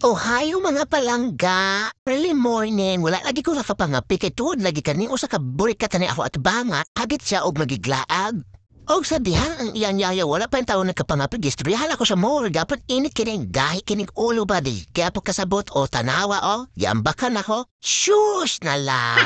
Ohayo mga palangga. Early morning, wala lagi ko nakapangapi kay tuod lagi kani usa ka burikat ni ako at banga, habit siya og magiglaag. Og sa dihan ang iyang yaya wala pa yung taon nagkapangapi, gistoryahan ako sa mall, dapat init kining gahi kining ulo ba di. Kaya po kasabot o tanawa o, yambakan ako, shush na lang.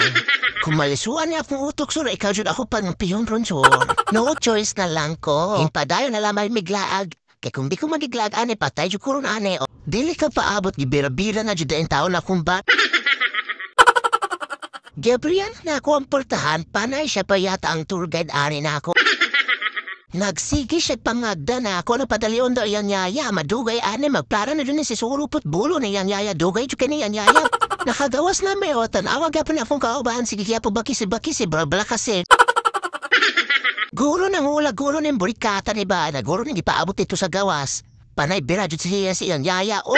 Kung malisuan niya akong utok sura, ikaw jud ako pang piyon ron sura. No choice na lang ko. Impadayon na lamay miglaag. Kaya kung di ko magiglaag ane, patay jud ko ron ane o. Dili ka paabot, gibira-bira na jud ang taon akong bat. Gabriel na ako ang portahan, panay siya pa yata ang tour guide ani na ako. Nagsigi siya pangagda na ako na padalion daw iyang yaya, madugay ani, magplano na dun si surupot bulo na iyang yaya, dugay jud kani iyang yaya. Nakagawas na may otan, awag pa na akong kaubahan, sige kaya po bakisi, blabla kasi. Guro nang ula, guro ng burikata ni ba, na guro nang ipaabot ito sa gawas. Panay bira jud siya si iyang yaya, o.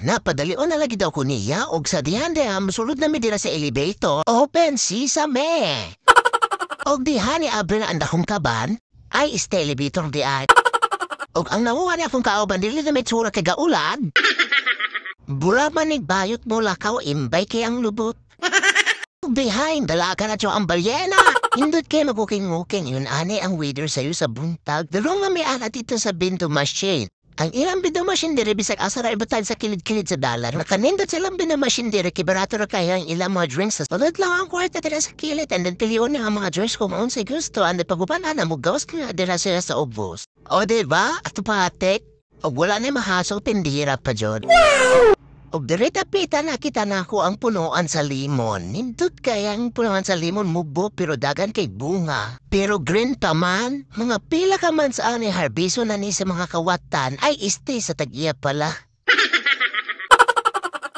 Napadalion na lagi daw ko niya, og sa dihan sulod na mi dira sa elevator, open sesame. Og dihan ni abre na andahong kaban, ay iste elevator di ay. Og ang namuha niya akong kauban, dili na may tsura kay gaulad. Bula man bayot mo lakaw, imbay kay ang lubot. Behind, dalaga na ang balyena. Hindot kayo maguking-nguking, yun ane ang waiter sa'yo sa buntag. Dalong nga may alat dito sa binto machine. Ang ilang binto machine dire bisag asara ibatan sa kilid-kilid sa dalar. Nakanindot silang binto machine dire, kibarato na kaya ang ilang mga drinks. Tulad lang ang kwarta dire sa kilid, and then piliyon na ang mga drinks kung maun sa gusto. And then pagupanan na mo gawas ka dire sila sa ubos. O diba? Ato patek. O wala na mahasol, pindira pa dyan. Og direta-pita nakita na ako ang punuan sa limon. Nindot kaya ang punuan sa limon mubo pero dagan kay bunga. Pero green pa man, mga pila ka man sa ani harbiso na ni sa mga kawatan ay iste sa tag-iya pala.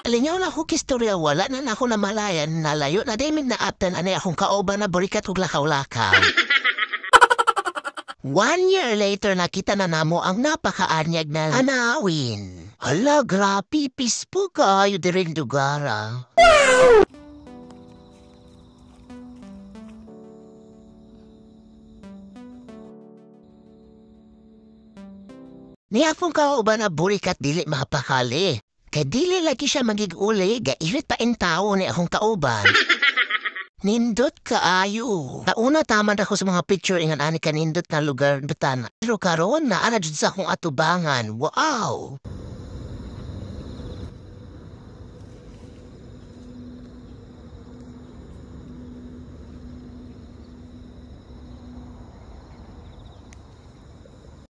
Alinyaw na ako kistorya, wala na ako na malayan, nalayo na demig na aptan ani akong kaoba na burikat ug lakaw-lakaw. 1 year later nakita na namo ang napakaanyag na anawin. Hala, grabe, peaceful kayo diring dugara. Ni akong kauban na burikat dili mapakali. Kay dili lagi siya magig-uli, gairit pa in tao ni akong kauban. Nindot kaayo. Nauna tama na ako sa mga picture ingan ani kanindot na lugar betana. Pero karon na ana jud sa akong atubangan. Wow!